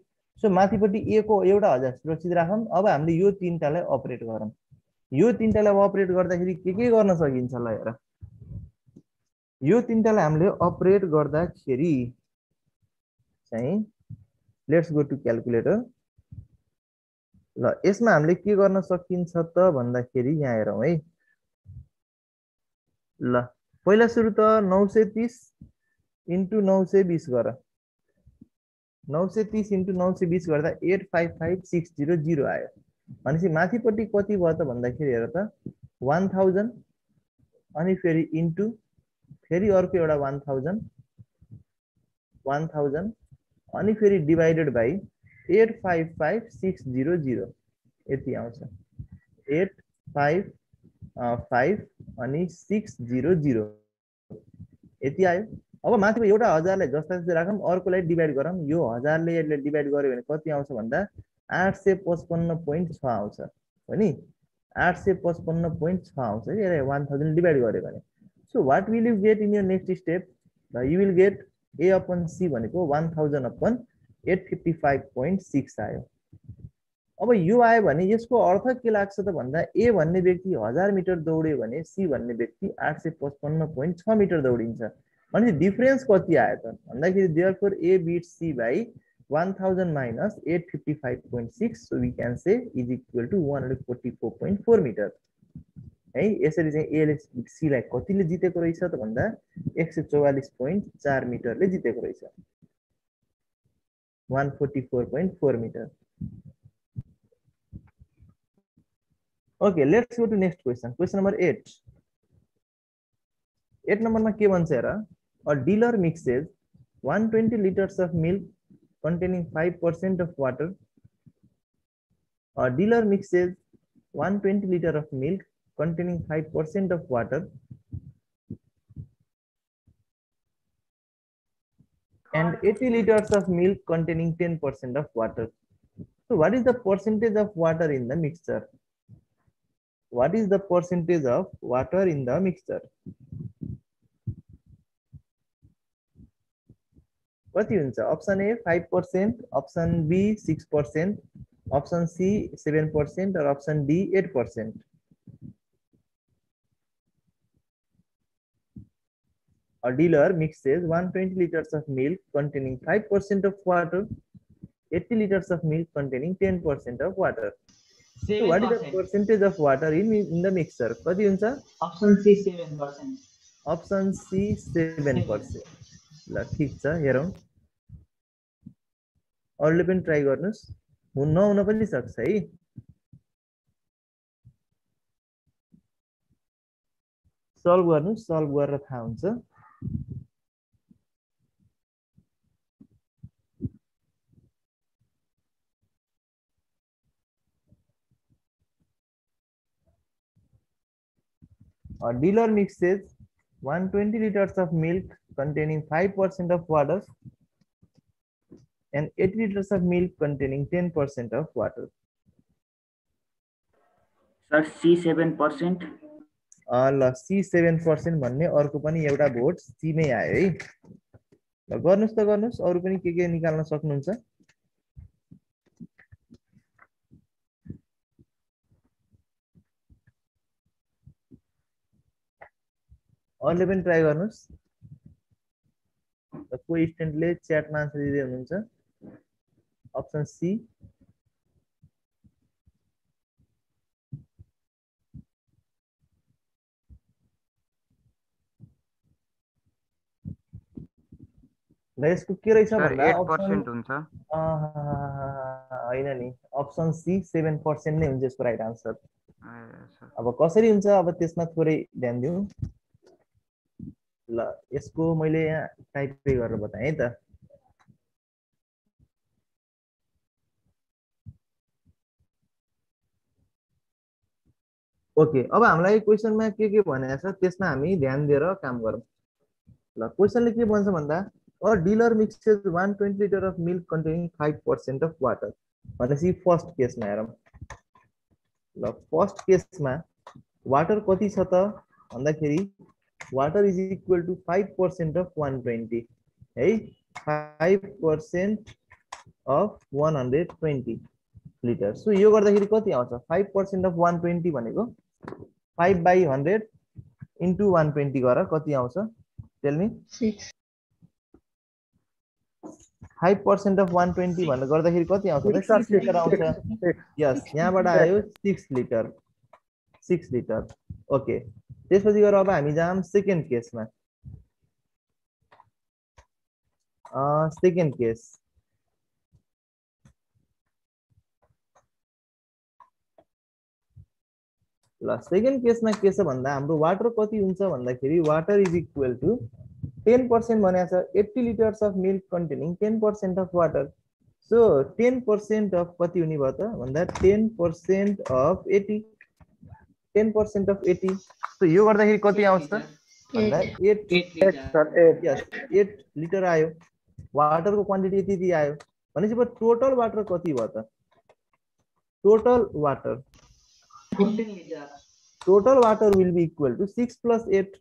सो माथिपट्टि ए को एउटा 1000 सुरक्षित राखौँ। अब हामीले यो तीनटालाई अपरेट गरौँ। यो तीनटालाई अपरेट गर्दाखेरि के गर्न सकिन्छ ल हेर। यो तीनटालाई हामीले अपरेट गर्दाखेरि चाहिँ लेट्स गो टु क्याल्कुलेटर। ल यसमा हामीले के गर्न सकिन्छ त भन्दाखेरि यहाँ हेरौँ है। ल पहिला सुरु त 930 into 920 गर। 930 into 920 गर्दा 855600 आयो। भनेपछि माथिपट्टि कति भयो त भन्दाखेरि हेर त 1000 अनि फेरि इन्टु फेरि अर्को एउटा 1000 अनि फेरि डिभाइडेड बाइ 855600 यति आउँछ। 855 अनि 600 यति आयो। अब माथिको एउटा 1000 लाई जस्ता जस्तै राखौँ, अर्कोलाई डिभाइड गरौँ। यो 1000 ले यसले डिभाइड गर्यो भने कति आउँछ भन्दा 855.6 आउँछ हो नि। 855.6 आउँछ है यसलाई 1000 डिभाइड गर्यो भने। So what will you get in your next step? You will get A upon C भनेको 1000 upon 855.6 आयो। अब यो आयो भने यसको अर्थ के लाग्छ त भन्दा ए भन्ने व्यक्ति 1000 मिटर दौड्यो भने सी भन्ने व्यक्ति 855.6 मिटर दौडिन्छ। भने डिफरेन्स कति आयो त भन्दाखेरि therefore A beat C by 1000 minus 855.6, so we can say is equal to 144.4 metre है। यसरी चाहिँ ए ले सी लाई कतिले जितेको रहेछ त भन्दा 144.4 मिटरले जितेको रहेछ। 144.4 metre. Okay, let's go to next question. Question number 8. 8 नम्बरमा के भन्छ हेर, a dealer mixes 120 liters of milk containing 5% of water. A dealer mixes 120 liter of milk containing 5% of water and 80 liters of milk containing 10% of water. So what is the percentage of water in the mixture? What is the percentage of water in the mixture? कति हुन्छ? Option A 5%, option B 6%, option C 7% or option D 8%. A dealer mixes 120 liters of milk containing 5% of water, 80 liters of milk containing 10% of water. So what is the percentage of water in the mixture? कति हुन्छ? Option C 7%. Option C 7%. ल ठीक छ, हेरौं. अरूले पनि try गर्नुस्, नहुन पनि सक्छ है. सल्भ गर्नुस्, सल्भ गरेर थाहा हुन्छ. A dealer mixes 120 liters of milk containing 5% of water and 80 liters of milk containing 10% of water. Sir, C 7%. ल C 7% भन्ने अर्को पनि एउटा भोट C मै आयो है. ल गर्नुस् त गर्नुस्, अरु पनि के निकाल्न सक्नुहुन्छ? अरूले पनि ट्राई गर्नुस्. कोही स्टुडेन्टले च्याटमा आन्सर दिँदै हुनुहुन्छ. Option C. ल यसको के रहेछ भन्दा 8% हुन्छ. हैन नि, ऑप्शन सी 7% नै हुन्छ यसको राइट आन्सर. अब कसरी हुन्छ, अब त्यसमा थोरै ध्यान दिउँ. ल यसको मैले यहाँ टाइपै गरेर बताएँ है त. ओके, अब हामीलाई क्वेशनमा के भनेको छ त्यसमा हामी ध्यान दिएर काम गरौँ. ल क्वेशनले के भन्छ भन्दा a dealer mixes 120 liter of milk containing 5% of water. भनेपछि फर्स्ट केसमा हेरौँ. ल फर्स्ट केसमा वाटर कति छ त भन्दाखेरि water is equal to 5% of 120 है. 5% of 120 लिटर. सो यो गर्दाखेरि कति आउँछ? 5% of 120 भनेको 5/100 into 120 गरेर कति आउँछ? Tell me. 6. 5% of 120 भनेर गर्दाखेरि कति आउँछ? 6 लिटर आउँछ. यस, यहाँबाट आयो 6 लिटर. 6 लिटर. ओके, त्यसपछि गएर अब हामी जाम सेकेन्ड केसमा. Second case. ल सेकेन्ड केसमा के छ भन्दा हाम्रो वाटर कति हुन्छ भन्दाखेरि वाटर इज इक्वल टु 10% भनेको छ. 80 liters of milk containing 10% of water. So 10% of कति हुने भयो त भन्दा 10% of 80. 10% of 80. So यो गर्दाखेरि कति आउँछ त भन्दा 8 लिटर आयो. वाटरको क्वान्टिटी यति आयो भनेपछि अब टोटल वाटर कति भयो त? Total water 15 liter. Total water will be equal to 6 plus 8.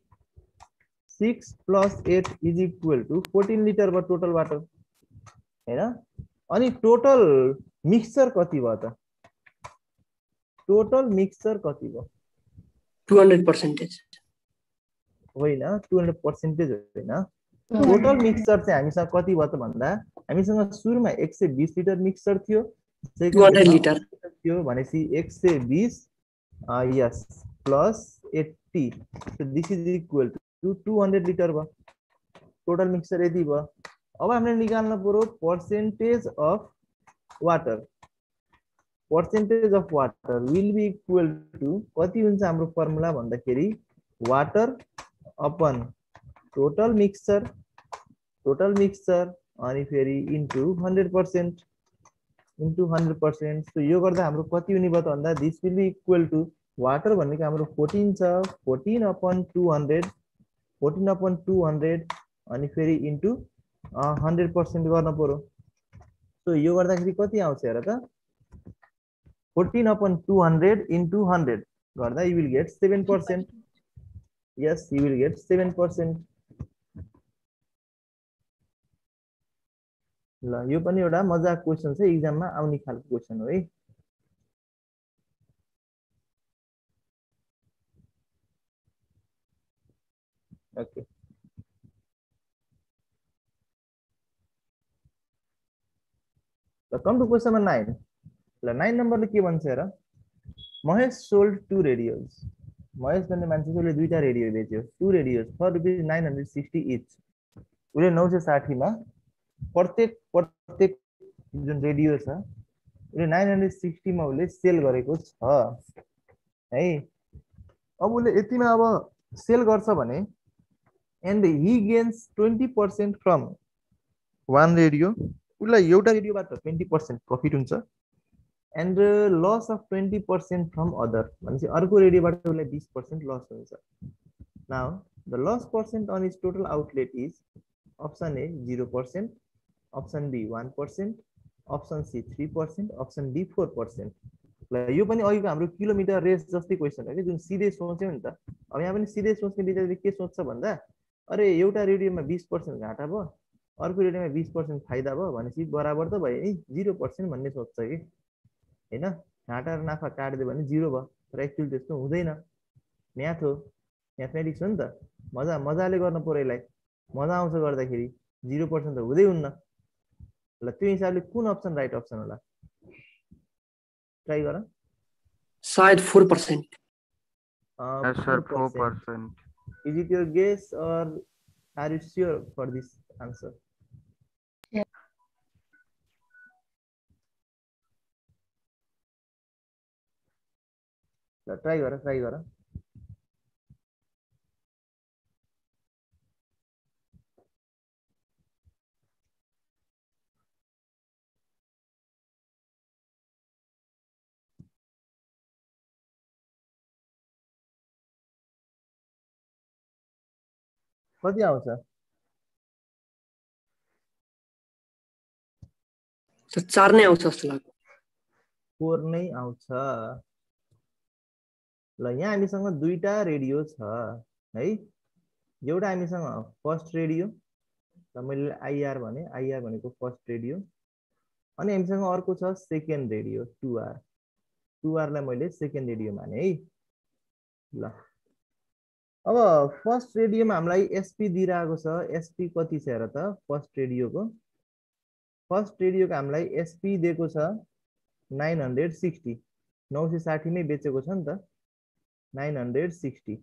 6 plus 8 is equal to 14 liter भयो टोटल वाटर हैन. अनि टोटल मिक्सचर कति भयो त? टोटल मिक्सचर कति भयो? 200%. होइन, 200% होइन. टोटल मिक्सचर चाहिँ हामीसँग कति भयो त भन्दा हामीसँग सुरुमा 120 लिटर मिक्सचर थियो. 200 लिटर थियो भनेपछि 120 यस plus 80. so this is equal to 200 litre भयो. टोटल मिक्सचर यति भयो. अब हामीले निकाल्न पर्यो percentage of water. Percentage of water will be equal to कति हुन्छ हाम्रो फर्मुला भन्दाखेरि वाटर अपन टोटल मिक्सचर अनि फेरि इन्टु 100% इन्टु 100%। सो यो गर्दा हाम्रो कति हुने भयो त भन्दा this will be equal to water भनेको हाम्रो 14 छ 14/200 अनि फेरि इन्टु 100% गर्न पर्यो। सो यो गर्दाखेरि कति आउँछ हेर त 14/200 इन्टु 100 गर्दा you will get 7%। Yes you will get 7%। ल यो पनि एउटा मजाको क्वेशन छ, एक्जाममा आउने खालको क्वेशन हो है। Okay come to question number 9। ल 9 नम्बरले के भन्छ हेर, महेश सोल्ड 2 रेडियोज। महेश भन्ने मान्छेले दुईटा रेडियो बेच्यो, 2 रेडियोज फर ₹960 इच। उसले 960 मा प्रत्येक जुन रेडियो छ उसले 960 मा उसले सेल गरेको छ है। अब उसले यतिमा अब सेल गर्छ भने and he gains 20% from one radio, उसलाई एउटा रेडियोबाट 20% प्रफिट हुन्छ and loss of 20% from other भनेपछि अर्को रेडियोबाट उसलाई 20% लस हुन्छ। Now the loss percent on is total outlet is option A 0%, option B 1%, option C 3%, option D 4%। ल यो पनि अघिको हाम्रो किलोमिटर रेस जस्तै क्वेसन हो कि जुन सिधै सोच्यो नि त। अब यहाँ पनि सिधै सोच्ने विद्यार्थी के सोच्छ भन्दा अरे एउटा रेडियोमा 20% घाटा भयो अर्को रेडियोमा 20% फाइदा भयो भनेपछि बराबर त भयो नि 0% भन्ने सोच्छ कि हैन। घाटा र नाफा काट्दियो भने 0 भयो, तर एक्चुअली त्यस्तो हुँदैन। म्याथ हो, म्याथमेटिक्स हो नि त। मजाले गर्न पर्यो यसलाई, मजा आउँछ गर्दाखेरि। 0% त हुँदै हुन्न। ल त्यो हिसाबले कुन अप्सन राइट अप्सन होला ट्राई गर। सायद 4%। Yes sir, 4%. Is it your guess or are you sure for this answer? Try गर। कति आउँछ? 4 नै आउँछ जस्तो लाग्छ। 4 नै आउँछ। ल यहाँ हामीसँग दुईटा रेडियो छ है। एउटा हामीसँग फर्स्ट रेडियो, ल मैले आईआर भने, आईआर भनेको फर्स्ट रेडियो। अनि हामीसँग अर्को छ सेकेन्ड रेडियो 2R। 2R लाई मैले सेकेन्ड रेडियो माने है। ल अब फर्स्ट रेडियोमा हामीलाई एसपी दिइरहेको छ। एसपी कति छ हेर त फर्स्ट रेडियोको हामीलाई एसपी दिएको छ 960। 960 मै बेचेको छ नि त 960।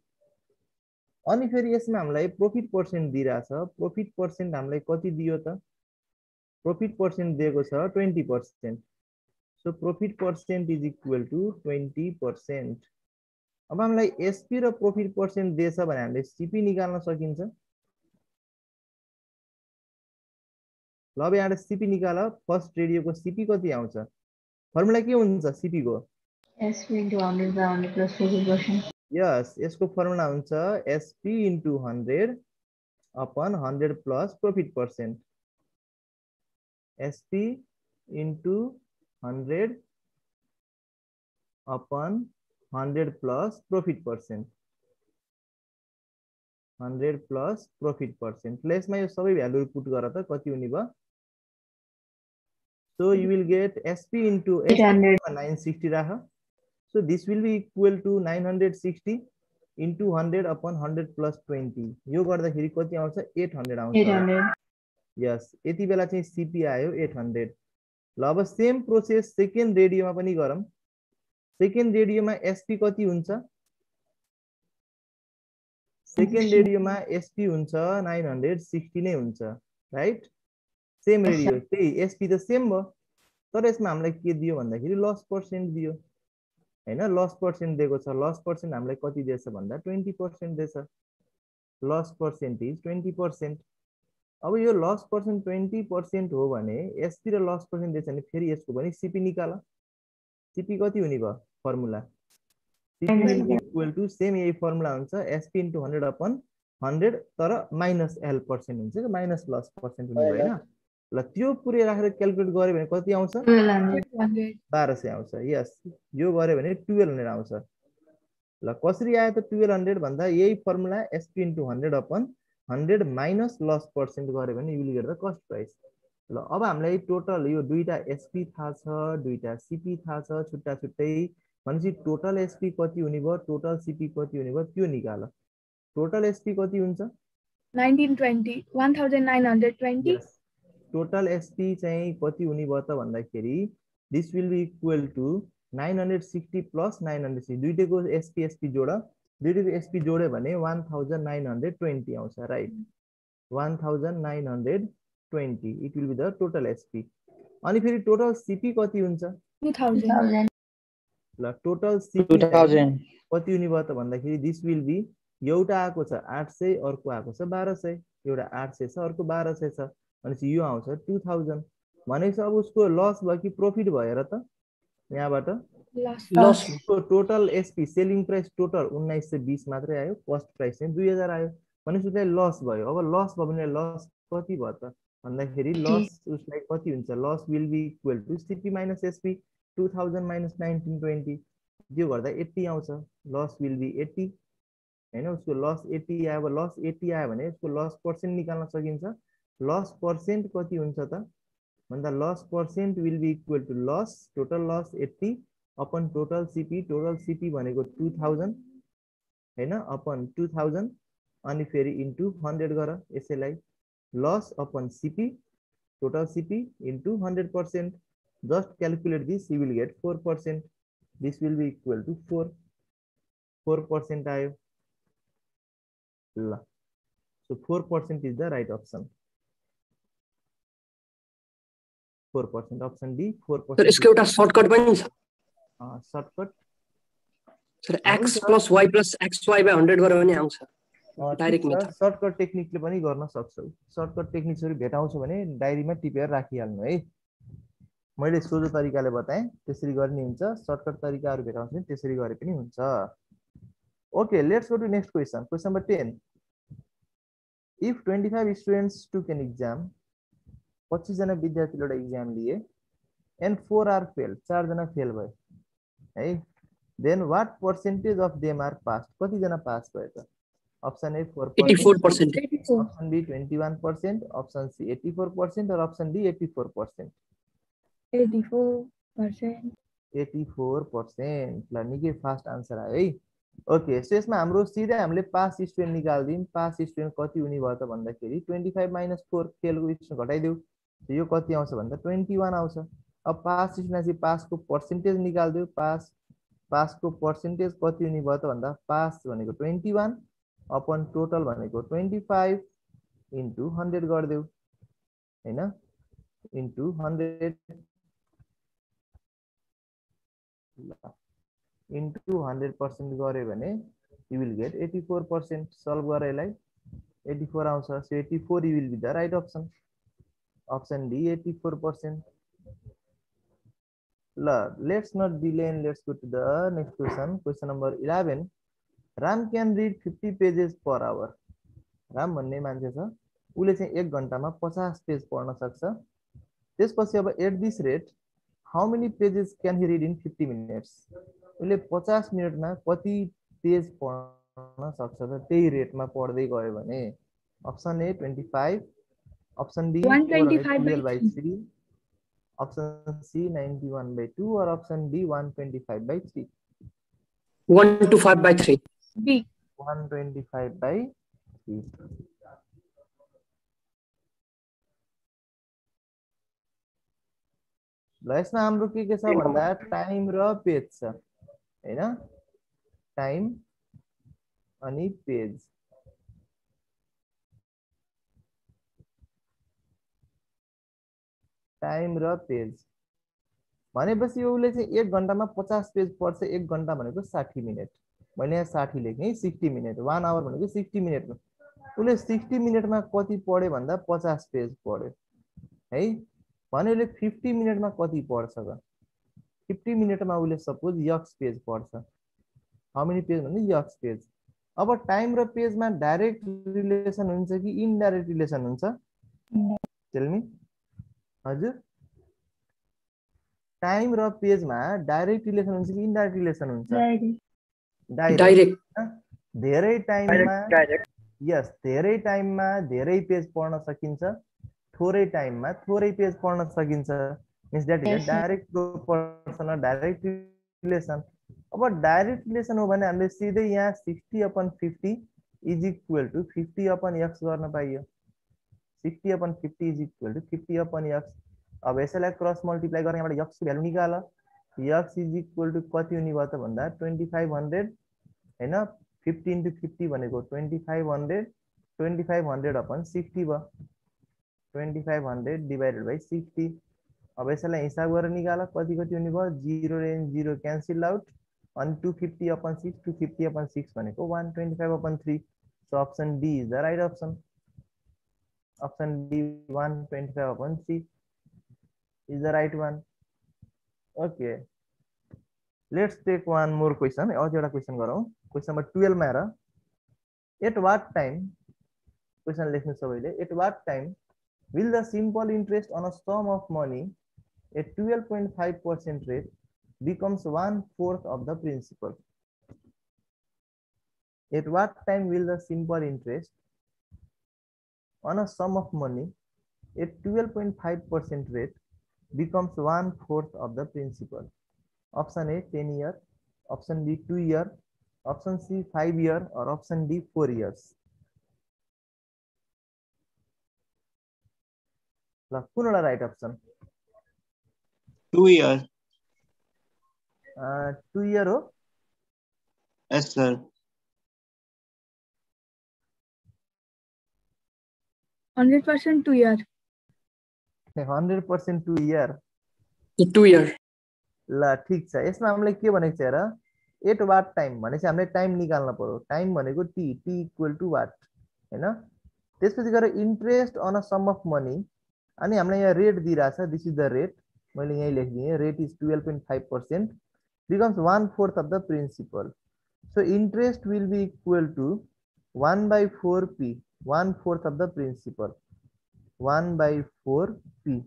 अनि फेरि यसमा हामीलाई प्रॉफिट पर्सेन्ट दिइरहेछ। प्रॉफिट पर्सेन्ट हामीलाई कति दियो त? प्रॉफिट पर्सेन्ट दिएको छ 20%। So profit percent is equal to 20%। अब हामीलाई एसपी र प्रॉफिट पर्सेन्ट दिएछ भने हामीले सीपी निकाल्न सकिन्छ। ल अब यहाँ सीपी निकाल। फर्स्ट रेडियोको सीपी कति आउँछ? फर्मुला के हुन्छ सीपी को? SP into 100 by 100 plus 40%. यस यसको फर्मुला हुन्छ SP into 100 upon 100 plus profit percent। SP into 100 upon 100 plus profit percent। 100 plus profit percent। प्लेसमा यो सबै भ्यालु पुट गर त कति हुने भयो? So you will get SP into 960 राख। So this will be equal to 960 into 100 upon 100 plus 20। यो गर्दाखेरि कति आउँछ? 800 आउँछ। 800। यस यति बेला चाहिँ सीपी आयो 800। ल अब सेम प्रोसेस सेकेन्ड रेडियोमा पनि गरौँ। सेकेन्ड रेडियोमा एसपी कति हुन्छ? सेकेन्ड रेडियोमा एसपी हुन्छ 960 नै हुन्छ राइट। सेम रेडियो त्यही एसपी त सेम भयो, तर यसमा हामीलाई के दियो भन्दाखेरि लस पर्सेन्ट दियो हैन। लस पर्सेन्ट दिएको छ। लस पर्सेन्ट हामीलाई कति दिएछ भन्दा 20% दिएछ। Loss percentage 20%। अब यो लस पर्सेन्ट 20% हो भने एसपी र लस पर्सेन्टेज भने फेरि यसको पनि सीपी निकाल। सीपी कति हुने भयो formula CP will be equal to same यही फर्मुला हुन्छ एसपी इन्टु 100/100 तर माइनस एल पर्सेन्ट हुन्छ कि माइनस लस पर्सेन्ट हुने भयो हैन। ल त्यो पुरै राखेर क्याल्कुलेट गरे भने कति आउँछ 1200 आउँछ। यस यो गरे भने 1200 आउँछ। ल कसरी आयो त 1200 भन्दा यही formula SP into 100/100 minus loss percent गरे भने you will get the cost price. ल अब हामीलाई टोटल यो दुईटा एसपी थाहा छ दुईटा सीपी थाहा छ छुट्टा छुट्टै भनेपछि टोटल एसपी कति हुने भयो टोटल सीपी कति हुने भयो त्यो निकाल। टोटल एसपी कति हुन्छ 1920 1920 टोटल एसपी चाहिँ कति हुने भयो त भन्दाखेरि this will be equal to 960 plus 960 दुईटैको एसपी एसपी जोड दुईटैको एसपी जोड्यो भने 1920 आउँछ right 1920 it will be the total SP. अनि फेरि टोटल सीपी कति हुन्छ 2000 ल टोटल सीपी 2000 कति हुने भयो त भन्दाखेरि दिस विल बी एउटा आएको छ 800 अर्को आएको छ 1200 एउटा 800 छ अर्को 1200 छ भनेपछि यो आउँछ 2000 भनेपछि अब उसको लस भयो कि प्रॉफिट भयो र त यहाँबाट loss total SP selling price total 1920 मात्रै आयो कस्ट प्राइस चाहिँ 2000 आयो भनेपछि उसलाई लस भयो। अब लस भयो भने लस कति भयो त भन्दाखेरि लस उसलाई कति हुन्छ loss will be equal to CP minus SP 2000 minus 1920 यो गर्दा 80 आउँछ लस विल बी 80 हैन उसको लस 80 आयो। अब लस 80 आयो भने उसको लस पर्सेन्ट निकाल्न सकिन्छ। लस पर्सेन्ट कति हुन्छ त भन्दा loss percent will be equal to loss total loss 80 upon total CP भनेको 2000 हैन अपन 2000 अनि फेरि इन्टु 100 गर यसैलाई loss upon CP total CP into 100%। Just calculate this you will get 4%। This will be equal to 4% आयो। ल so 4% is the right option 4% option D 4%। Sir यसको एउटा सर्टकट पनि छ shortcut sir x + y + xy / 100 गरे पनि आउँछ direct method. Shortcut टेक्निकले पनि गर्न सक्छौ। सर्टकट टेक्निक्सहरु भेटाउँछु भने डायरीमा टिपेर राखिहाल्नु है। मैले सोझो तरिकाले बताएँ त्यसरी गर्ने हुन्छ सर्टकट तरिकाहरु भेटाउँछु भने त्यसरी गरे पनि हुन्छ। Okay let's go to next question. Question number 10 if 25 students took an exam 25 जना विद्यार्थीले एक्जाम लिए एन्ड 4 आर फेल 4 जना फेल भए है then what percentage of them are pass कति जना पास भए त option A 84% option B 21% option C 84% or option D 84%। 84% ल निकै फास्ट आन्सर आयो है। ओके सो यसमा हाम्रो सिधै हामीले पास स्टुडेन्ट निकाल्दियौँ। पास स्टुडेन्ट कति हुने भयो त भन्दाखेरि 25 - 4 फेलको स्टुडेन्ट घटाइदेऊ यो कति आउँछ भन्दा 21 आउँछ। अब पास स्टुडेन्टले पासको पर्सेन्टेज निकाल्दियौ पासको पर्सेन्टेज कति हुने भयो त भन्दा पास भनेको 21 अपन टोटल भनेको 25 इन्टु 100 गरिदेऊ हैन इन्टु 100 इन्टु 100% गरे भने यु विल गेट 84%। सल्भ गरे यसलाई 84 आउँछ। So 84 you will be the right option option D 84%। ल let's not delay and let's go to the next question. Question number 11 Ram can read 50 pages per hour. Ram भन्ने मान्छे छ उले चाहिँ 1 घण्टामा 50 पेज पढ्न सक्छ। त्यसपछि अब at this rate how many pages can he read in 50 minutes उले 50 मिनेटमा कति पेज पढ्न सक्छ त त्यही रेटमा पढ्दै गयो भने option A 25 option D 125/3 option C 91/2 or option D 125/3 125/3 be 125/3। ल यसमा हाम्रो के छ भन्दा टाइम र पेज छ हैन टाइम अनि पेज। टाइम र पेज भनेपछि उसले चाहिँ 1 घण्टामा 50 पेज पढ्छ। 1 घण्टा भनेको 60 मिनेट मैले यहाँ 60 लेखेँ 60 मिनेट 1 आवर भनेको 60 मिनेट उसले 60 मिनेटमा कति पढ्यो भन्दा 50 पेज पढ्यो है भने उसले 50 मिनेटमा कति पढ्छ त 50 मिनेटमा उसले सपोज यक्स पेज पढ्छ हाउ मेनी पेज भन्दा यक्स पेज अब टाइम र पेजमा डाइरेक्ट रिलेसन हुन्छ कि इनडाइरेक्ट रिलेसन हुन्छ टेल मी हजुर टाइम र पेजमा डाइरेक्ट रिलेसन हुन्छ कि इनडाइरेक्ट रिलेसन हुन्छ डाइरेक्ट धेरै टाइममा यस धेरै टाइममा धेरै पेज पढ्न सकिन्छ थोरै टाइममा थोरै पेज पढ्न सकिन्छ means that is direct proportional direct relation अब डाइरेक्ट रिलेसन हो भने हामीले सिधै यहाँ 60/50 इज इक्वल टु 50/x गर्न पाइयो 60/50 इज इक्वल टु 50/x अब यसैलाई क्रस मल्टिप्लाई गरेर यहाँबाट x को भ्यालु निकाल x इज इक्वल टु कति हुने भयो त भन्दा 2500 हैन 50 into 50 भनेको 2500 2500/60 भयो 2500 divided by 60 अब यसैलाई हिसाब गरेर निकाल कति कति हुने भयो 0 and 0 क्यान्सल आउट अनि 250/6 250/6 भनेको 125/3 so option D is the right option option D 125/3 is the right one okay let's take one more question और एउटा क्वेशन गरौँ क्वेशन नम्बर 12 मा हेर at what time क्वेशन लेख्नु सबैले at what time will the simple interest on a sum of money at 12.5% rate becomes 1/4 of the principal at what time will the simple interest on a sum of money at 12.5% rate becomes 1/4 of the principal. Option A 10 year, option B 2 year, option C 5 year, or option D 4 years. ल कुन होला right option 2 year 2 year हो yes sir 100% 2 year 100% 2 year 2 year ल ठीक छ यसमा हामीले के भनेको छ हेर एट वाट टाइम भनेपछि हामीले टाइम निकाल्न पर्यो टाइम भनेको T T equal to what हैन त्यसपछि गएर interest on a sum of money अनि हामीलाई यहाँ रेट दिइराछ दिस इज द रेट मैले यही लेखिदिएँ rate is 12.5% becomes 1/4 of the principal so interest will be equal to 1/4p 1/4 of the principal 1/4p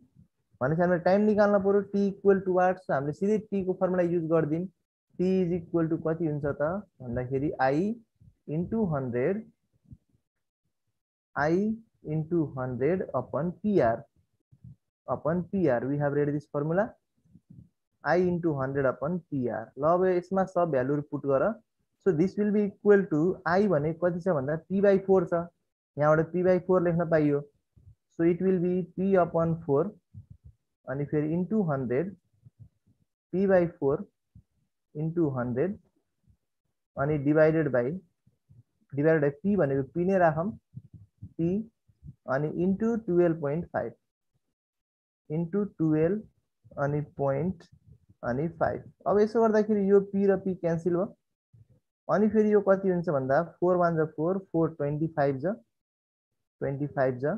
भनेपछि हामीले टाइम निकाल्न पर्यो टी इक्वल टु वाट हामीले सिधै टी को फर्मुला युज गर्दिन टी इज इक्वल टु कति हुन्छ त भन्दाखेरि I into 100 upon PR we have read this formula I into 100 upon PR ल अब यसमा सब भ्यालुहरु पुट गर so this will be equal to I भने कति छ भन्दा p/4 छ यहाँबाट p/4 लेख्न पाइयो so it will be p/4 अनि फेरि इन्टु 100 p/4 इन्टु 100 अनि डिवाइडेड बाइ p भनेको p नै राखम p अनि इन्टु 12.5 इन्टु 12 अनि point अनि 5 अब यसो गर्दाखेरि यो p र p क्यान्सल भयो अनि फेरि यो कति हुन्छ भन्दा 4 1 जा 4 4 25 जा 25 जा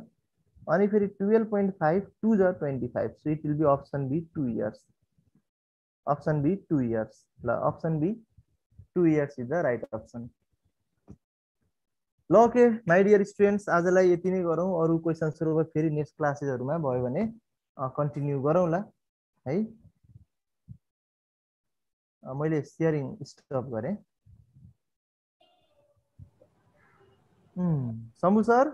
अनि फेरि 12.5 2 जा 25 so it will be option B 2 years option B 2 years ल option B 2 years is the right option ल ओके माय डियर स्टुडेन्ट्स आजलाई यति नै गरौँ अरु क्वेशन्सहरु फेरि नेक्स्ट क्लासेसहरुमा भयो भने कन्टिन्यू गरौँला है मैले शेयरिङ स्टप गरे शम्भु सर